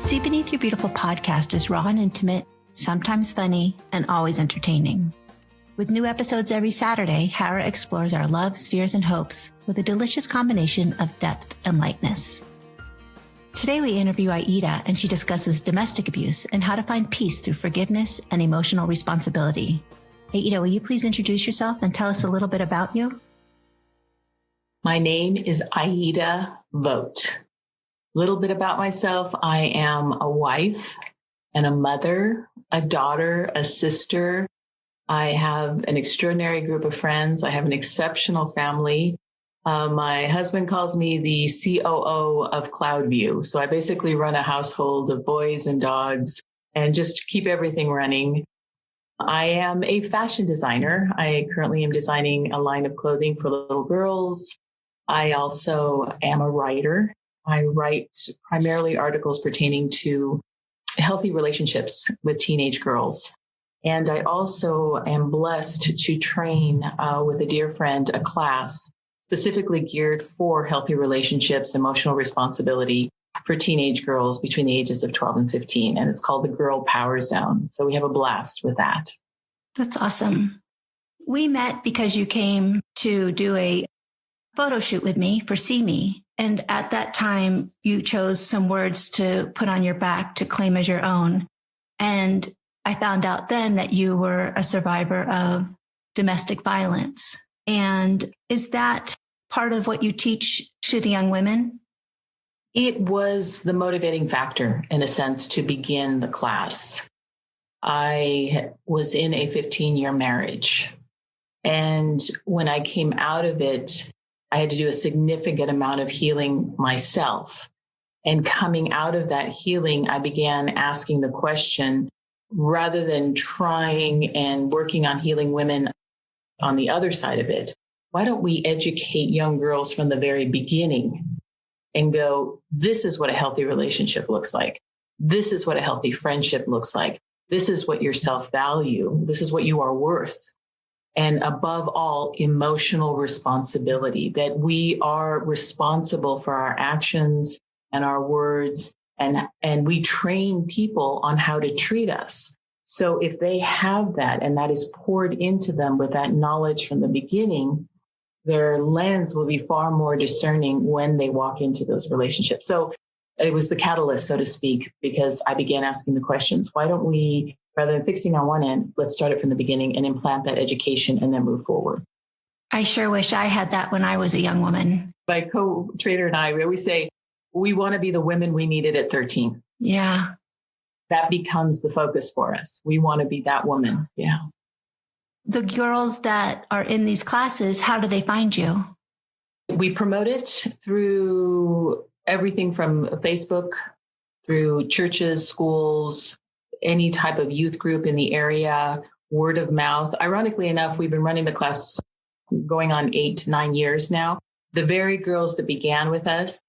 See Beneath Your Beautiful podcast is raw and intimate, sometimes funny, and always entertaining. With new episodes every Saturday, Hara explores our loves, fears, and hopes with a delicious combination of depth and lightness. Today we interview Aida, and she discusses domestic abuse and how to find peace through forgiveness and emotional responsibility. Aida, will you please introduce yourself and tell us a little bit about you? My name is Aida Vogt. A little bit about myself. I am a wife and a mother, a daughter, a sister. I have an extraordinary group of friends. I have an exceptional family. My husband calls me the COO of Cloudview. So I basically run a household of boys and dogs and just keep everything running. I am a fashion designer. I currently am designing a line of clothing for little girls. I also am a writer. I write primarily articles pertaining to healthy relationships with teenage girls. And I also am blessed to train with a dear friend, a class specifically geared for healthy relationships, emotional responsibility for teenage girls between the ages of 12 and 15. And it's called the Girl Power Zone. So we have a blast with that. That's awesome. We met because you came to do a photo shoot with me for See Me. And at that time, you chose some words to put on your back to claim as your own. And I found out then that you were a survivor of domestic violence. And is that part of what you teach to the young women? It was the motivating factor, in a sense, to begin the class. I was in a 15-year marriage. And when I came out of it, I had to do a significant amount of healing myself. And coming out of that healing, I began asking the question, rather than trying and working on healing women on the other side of it, why don't we educate young girls from the very beginning and go, this is what a healthy relationship looks like. This is what a healthy friendship looks like. This is what your self-value, this is what you are worth. And above all, emotional responsibility, that we are responsible for our actions and our words, and we train people on how to treat us. So if they have that and that is poured into them with that knowledge from the beginning, their lens will be far more discerning when they walk into those relationships. So it was the catalyst, so to speak, because I began asking the questions, why don't we, rather than fixing on one end, let's start it from the beginning and implant that education and then move forward. I sure wish I had that when I was a young woman. My co-trainer and I, we always say, we want to be the women we needed at 13. Yeah. That becomes the focus for us. We want to be that woman. Yeah. The girls that are in these classes, how do they find you? We promote it through everything from Facebook, through churches, schools, any type of youth group in the area, word of mouth. Ironically enough, we've been running the class going on 8-9 years now. The very girls that began with us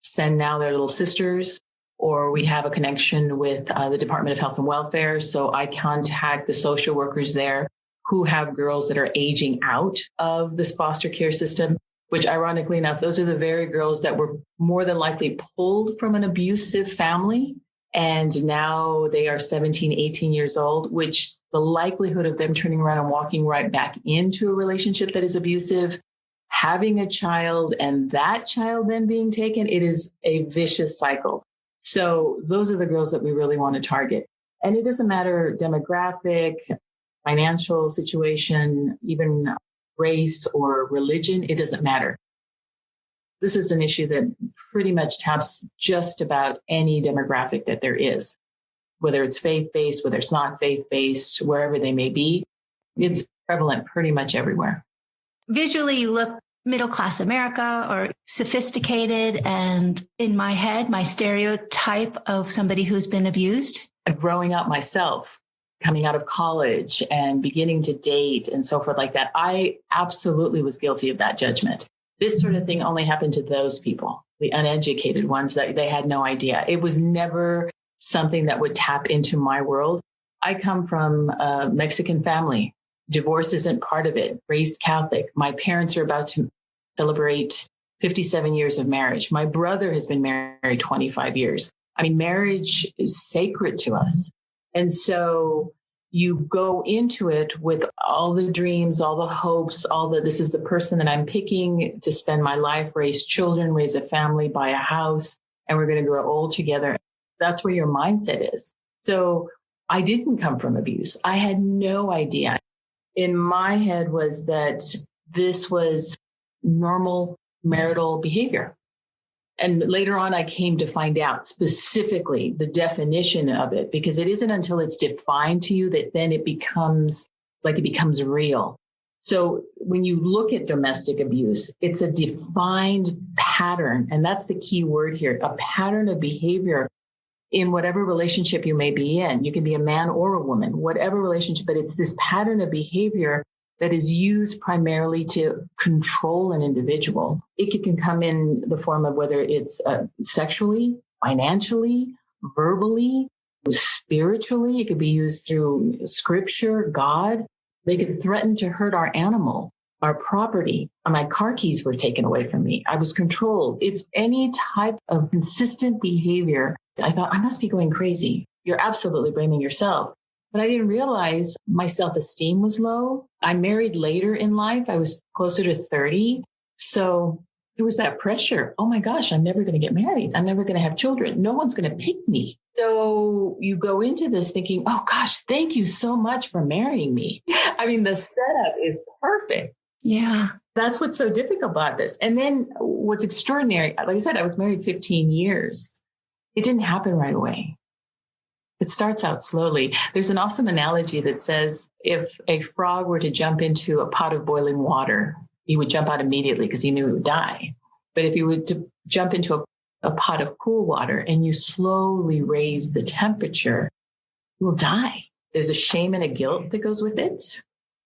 send now their little sisters, or we have a connection with the Department of Health and Welfare. So I contact the social workers there who have girls that are aging out of this foster care system, which ironically enough, those are the very girls that were more than likely pulled from an abusive family. And now they are 17, 18 years old, which the likelihood of them turning around and walking right back into a relationship that is abusive, having a child, and that child then being taken, it is a vicious cycle. So those are the girls that we really want to target. And it doesn't matter demographic, financial situation, even race or religion, it doesn't matter. This is an issue that pretty much taps just about any demographic that there is, whether it's faith-based, whether it's not faith-based, wherever they may be. It's prevalent pretty much everywhere. Visually, you look middle-class America or sophisticated. And in my head, my stereotype of somebody who's been abused. Growing up myself, coming out of college and beginning to date and so forth like that, I absolutely was guilty of that judgment. This sort of thing only happened to those people, the uneducated ones that they had no idea. It was never something that would tap into my world. I come from a Mexican family. Divorce isn't part of it. Raised Catholic. My parents are about to celebrate 57 years of marriage. My brother has been married 25 years. I mean, marriage is sacred to us. And so you go into it with all the dreams, all the hopes, this is the person that I'm picking to spend my life, raise children, raise a family, buy a house, and we're going to grow old together. That's where your mindset is. So I didn't come from abuse. I had no idea. In my head was that this was normal marital behavior. And later on, I came to find out specifically the definition of it, because it isn't until it's defined to you that then it becomes real. So when you look at domestic abuse, it's a defined pattern. And that's the key word here, a pattern of behavior in whatever relationship you may be in. You can be a man or a woman, whatever relationship, but it's this pattern of behavior that is used primarily to control an individual. It can come in the form of whether it's sexually, financially, verbally, spiritually. It could be used through scripture, God. They could threaten to hurt our animal, our property. My car keys were taken away from me. I was controlled. It's any type of consistent behavior. I thought, I must be going crazy. You're absolutely blaming yourself. But I didn't realize my self-esteem was low. I married later in life. I was closer to 30. So it was that pressure. Oh my gosh, I'm never going to get married. I'm never going to have children. No one's going to pick me. So you go into this thinking, oh gosh, thank you so much for marrying me. I mean, the setup is perfect. Yeah. That's what's so difficult about this. And then what's extraordinary, like I said, I was married 15 years. It didn't happen right away. It starts out slowly. There's an awesome analogy that says if a frog were to jump into a pot of boiling water, he would jump out immediately because he knew he would die. But if you were to jump into a pot of cool water and you slowly raise the temperature, you will die. There's a shame and a guilt that goes with it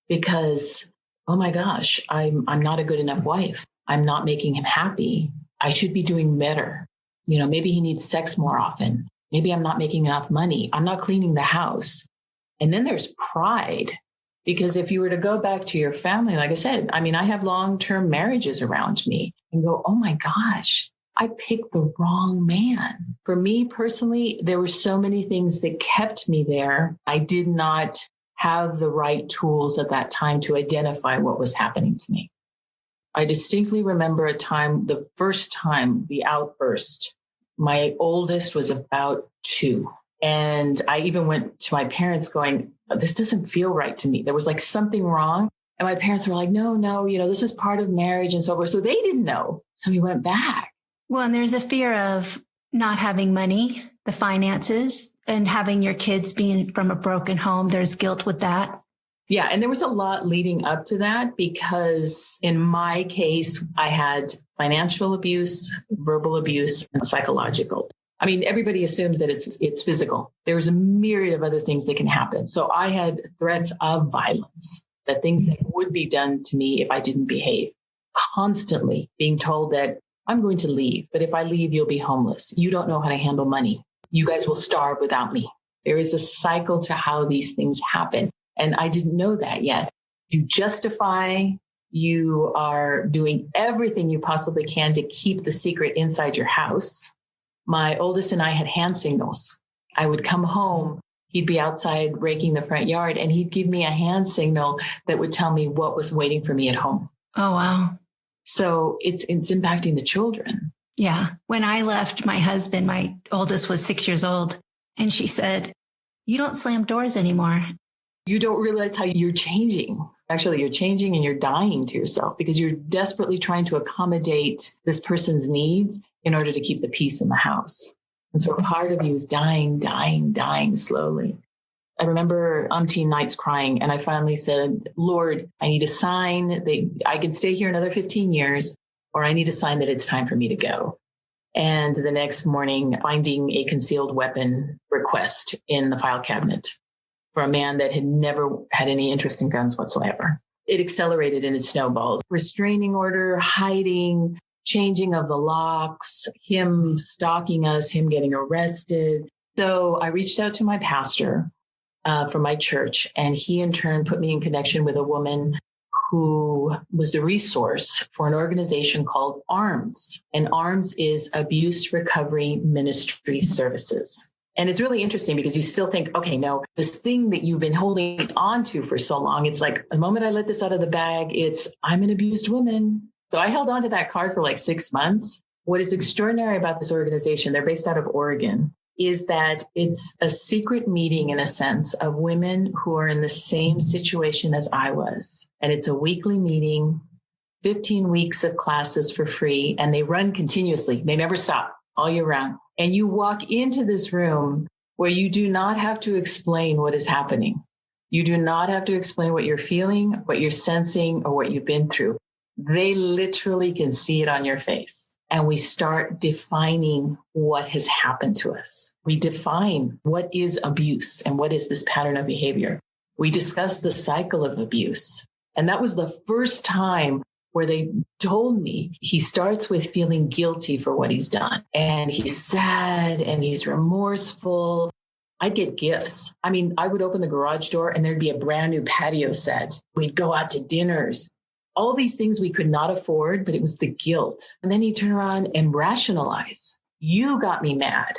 because, oh my gosh, I'm not a good enough wife. I'm not making him happy. I should be doing better. Maybe he needs sex more often. Maybe I'm not making enough money. I'm not cleaning the house. And then there's pride, because if you were to go back to your family, like I said, I mean, I have long-term marriages around me and go, oh my gosh, I picked the wrong man. For me personally, there were so many things that kept me there. I did not have the right tools at that time to identify what was happening to me. I distinctly remember a time, the first time, the outburst. My oldest was about 2. And I even went to my parents going, this doesn't feel right to me. There was like something wrong. And my parents were like, no, this is part of marriage and so forth. So they didn't know. So we went back. Well, and there's a fear of not having money, the finances, and having your kids being from a broken home. There's guilt with that. Yeah. And there was a lot leading up to that because in my case, I had financial abuse, verbal abuse, and psychological. I mean, everybody assumes that it's physical. There's a myriad of other things that can happen. So I had threats of violence, that things that would be done to me if I didn't behave. Constantly being told that I'm going to leave, but if I leave, you'll be homeless. You don't know how to handle money. You guys will starve without me. There is a cycle to how these things happen. And I didn't know that yet. You justify, you are doing everything you possibly can to keep the secret inside your house. My oldest and I had hand signals. I would come home, he'd be outside raking the front yard, and he'd give me a hand signal that would tell me what was waiting for me at home. Oh, wow. So it's impacting the children. Yeah. When I left my husband, my oldest was 6 years old, and she said, you don't slam doors anymore. You don't realize how you're changing. Actually, you're changing and you're dying to yourself because you're desperately trying to accommodate this person's needs in order to keep the peace in the house. And so part of you is dying slowly. I remember umpteen nights crying, and I finally said, Lord, I need a sign that I can stay here another 15 years, or I need a sign that it's time for me to go. And the next morning, finding a concealed weapon request in the file cabinet for a man that had never had any interest in guns whatsoever. It accelerated and it snowballed. Restraining order, hiding, changing of the locks, him stalking us, him getting arrested. So I reached out to my pastor from my church, and he in turn put me in connection with a woman who was the resource for an organization called ARMS. And ARMS is Abuse Recovery Ministry Services. And it's really interesting because you still think, okay, no, this thing that you've been holding on to for so long, it's like the moment I let this out of the bag, I'm an abused woman. So I held on to that card for like 6 months. What is extraordinary about this organization, they're based out of Oregon, is that it's a secret meeting in a sense of women who are in the same situation as I was. And it's a weekly meeting, 15 weeks of classes for free, and they run continuously. They never stop all year round. And you walk into this room where you do not have to explain what is happening. You do not have to explain what you're feeling, what you're sensing, or what you've been through. They literally can see it on your face. And we start defining what has happened to us. We define what is abuse and what is this pattern of behavior. We discuss the cycle of abuse. And that was the first time where they told me he starts with feeling guilty for what he's done. And he's sad and he's remorseful. I'd get gifts. I mean, I would open the garage door and there'd be a brand new patio set. We'd go out to dinners. All these things we could not afford, but it was the guilt. And then he'd turn around and rationalize. You got me mad.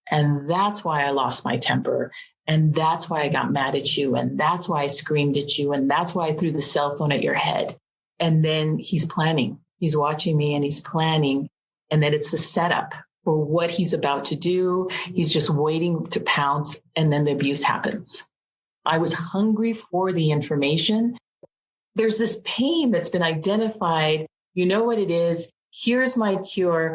And that's why I lost my temper. And that's why I got mad at you. And that's why I screamed at you. And that's why I threw the cell phone at your head. And then he's planning. He's watching me and he's planning. And then it's the setup for what he's about to do. He's just waiting to pounce. And then the abuse happens. I was hungry for the information. There's this pain that's been identified. You know what it is. Here's my cure.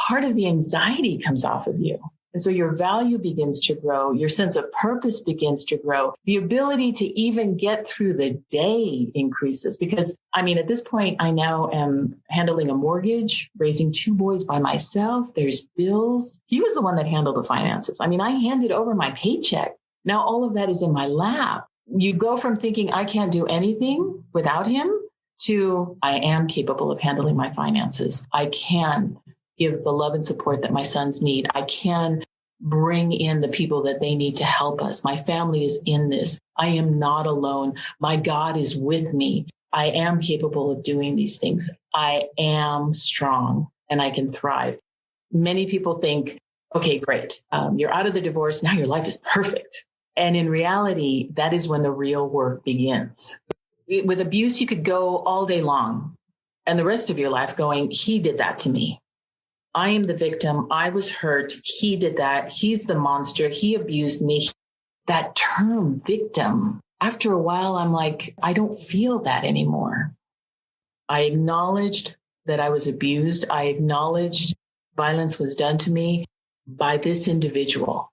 Part of the anxiety comes off of you. And so your value begins to grow. Your sense of purpose begins to grow. The ability to even get through the day increases because, I mean, at this point, I now am handling a mortgage, raising 2 boys by myself. There's bills. He was the one that handled the finances. I mean, I handed over my paycheck. Now all of that is in my lap. You go from thinking I can't do anything without him to I am capable of handling my finances. I can give the love and support that my sons need. I can bring in the people that they need to help us. My family is in this. I am not alone. My God is with me. I am capable of doing these things. I am strong and I can thrive. Many people think, okay, great. You're out of the divorce. Now your life is perfect. And in reality, that is when the real work begins. With abuse, you could go all day long and the rest of your life going, he did that to me. I am the victim. I was hurt. He did that. He's the monster. He abused me. That term victim, after a while, I'm like, I don't feel that anymore. I acknowledged that I was abused. I acknowledged violence was done to me by this individual.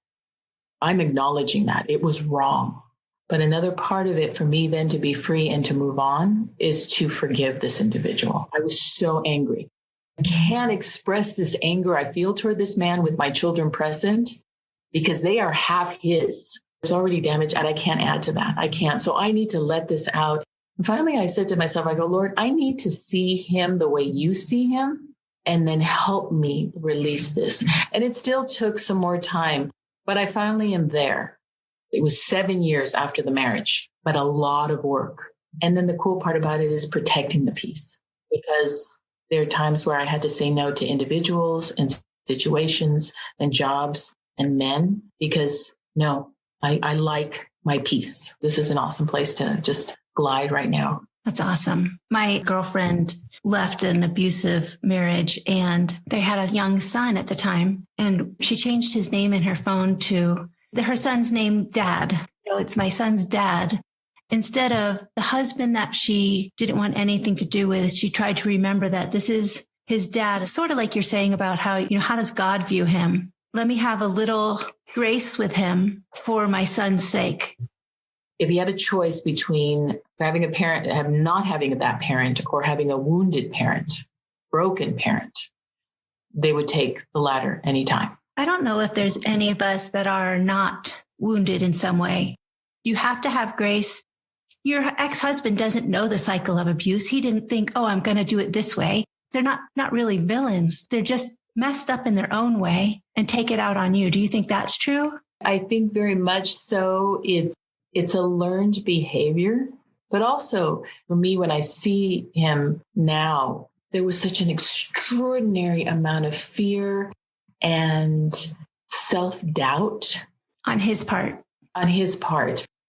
I'm acknowledging that it was wrong. But another part of it for me then to be free and to move on is to forgive this individual. I was so angry. I can't express this anger I feel toward this man with my children present because they are half his. There's already damage and I can't add to that. I can't. So I need to let this out. And finally, I said to myself, I go, Lord, I need to see him the way you see him and then help me release this. And it still took some more time. But I finally am there. It was 7 years after the marriage, but a lot of work. And then the cool part about it is protecting the peace because there are times where I had to say no to individuals and situations and jobs and men because no, I like my peace. This is an awesome place to just glide right now. That's awesome. My girlfriend left an abusive marriage and they had a young son at the time. And she changed his name in her phone to her son's name, Dad. It's my son's dad. Instead of the husband that she didn't want anything to do with, she tried to remember that this is his dad. It's sort of like you're saying about how, how does God view him? Let me have a little grace with him for my son's sake. If he had a choice between having a parent, not having that parent, or having a wounded parent, broken parent, they would take the latter anytime. I don't know if there's any of us that are not wounded in some way. You have to have grace. Your ex-husband doesn't know the cycle of abuse. He didn't think, oh, I'm going to do it this way. They're not really villains. They're just messed up in their own way and take it out on you. Do you think that's true? I think very much so. It's a learned behavior. But also for me, when I see him now, there was such an extraordinary amount of fear and self-doubt on his part.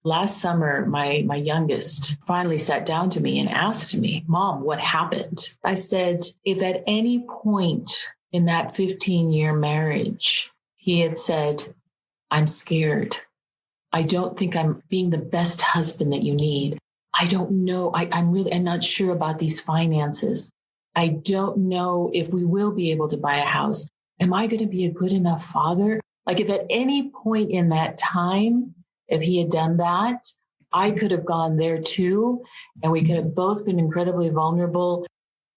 Last summer, my youngest finally sat down to me and asked me, Mom, what happened? I said, if at any point in that 15-year marriage, he had said, I'm scared. I don't think I'm being the best husband that you need. I don't know. I'm not sure about these finances. I don't know if we will be able to buy a house. Am I going to be a good enough father? Like if at any point in that time, if he had done that, I could have gone there too. And we could have both been incredibly vulnerable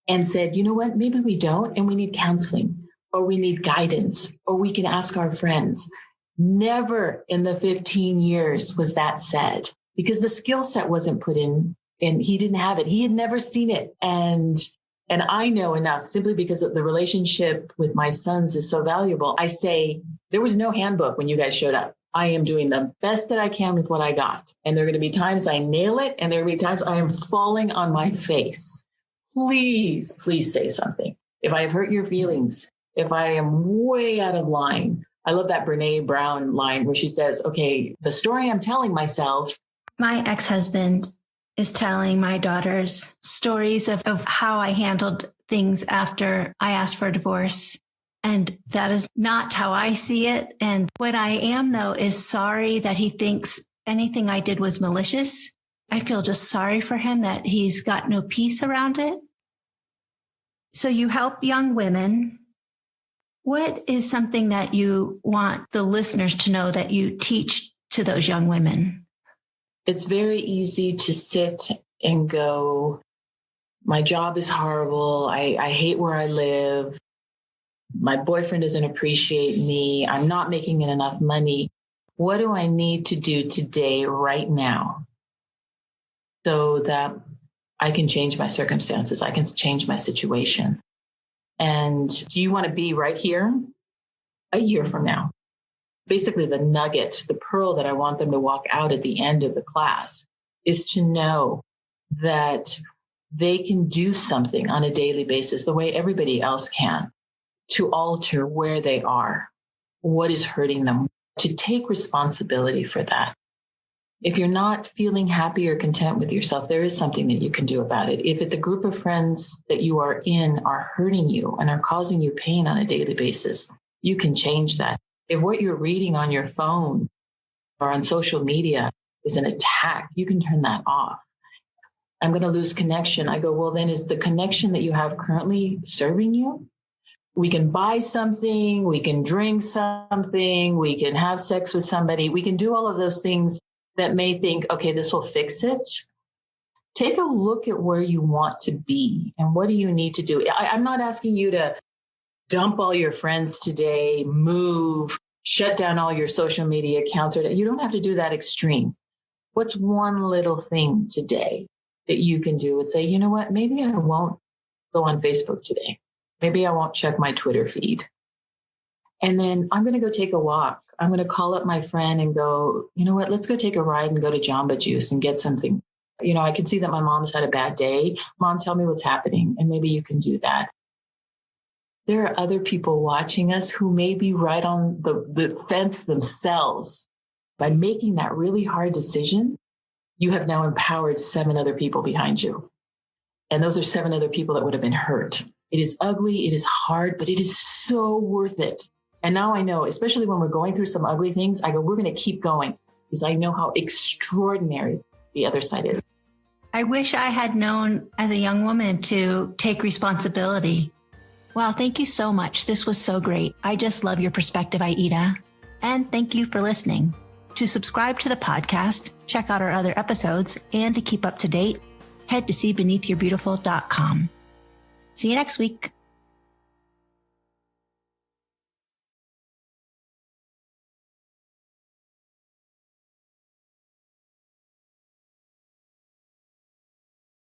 and said, you know what, maybe we don't. And we need counseling or we need guidance or we can ask our friends. Never in the 15 years was that said because the skill set wasn't put in and he didn't have it. He had never seen it. And I know enough simply because of the relationship with my sons is so valuable. I say there was no handbook when you guys showed up. I am doing the best that I can with what I got. And there are going to be times I nail it. And there are going to be times I am falling on my face. Please say something. If I have hurt your feelings, if I am way out of line. I love that Brene Brown line where she says, okay, the story I'm telling myself. My ex-husband is telling my daughters stories of how I handled things after I asked for a divorce. And that is not how I see it. And what I am, though, is sorry that he thinks anything I did was malicious. I feel just sorry for him that he's got no peace around it. So you help young women. What is something that you want the listeners to know that you teach to those young women? It's very easy to sit and go, my job is horrible. I hate where I live. My boyfriend doesn't appreciate me. I'm not making enough money. What do I need to do today, right now, so that I can change my circumstances? I can change my situation. And do you want to be right here a year from now? Basically, the nugget, the pearl that I want them to walk out at the end of the class is to know that they can do something on a daily basis, the way everybody else can, to alter where they are, what is hurting them, to take responsibility for that. If you're not feeling happy or content with yourself, there is something that you can do about it. If the group of friends that you are in are hurting you and are causing you pain on a daily basis, you can change that. If what you're reading on your phone or on social media is an attack, you can turn that off. I'm going to lose connection. I go, well, then is the connection that you have currently serving you? We can buy something, we can drink something, we can have sex with somebody, we can do all of those things that may think, okay, this will fix it. Take a look at where you want to be and what do you need to do. I'm not asking you to dump all your friends today, move, shut down all your social media accounts. You don't have to do that extreme. What's one little thing today that you can do and say, you know what, maybe I won't go on Facebook today. Maybe I won't check my Twitter feed. And then I'm going to go take a walk. I'm going to call up my friend and go, you know what, let's go take a ride and go to Jamba Juice and get something. You know, I can see that my mom's had a bad day. Mom, tell me what's happening. And maybe you can do that. There are other people watching us who may be right on the fence themselves. By making that really hard decision, you have now empowered 7 other people behind you. And those are 7 other people that would have been hurt. It is ugly, it is hard, but it is so worth it. And now I know, especially when we're going through some ugly things, I go, we're going to keep going because I know how extraordinary the other side is. I wish I had known as a young woman to take responsibility. Wow, thank you so much. This was so great. I just love your perspective, Aida. And thank you for listening. To subscribe to the podcast, check out our other episodes, and to keep up to date, head to seebeneathyourbeautiful.com. See you next week.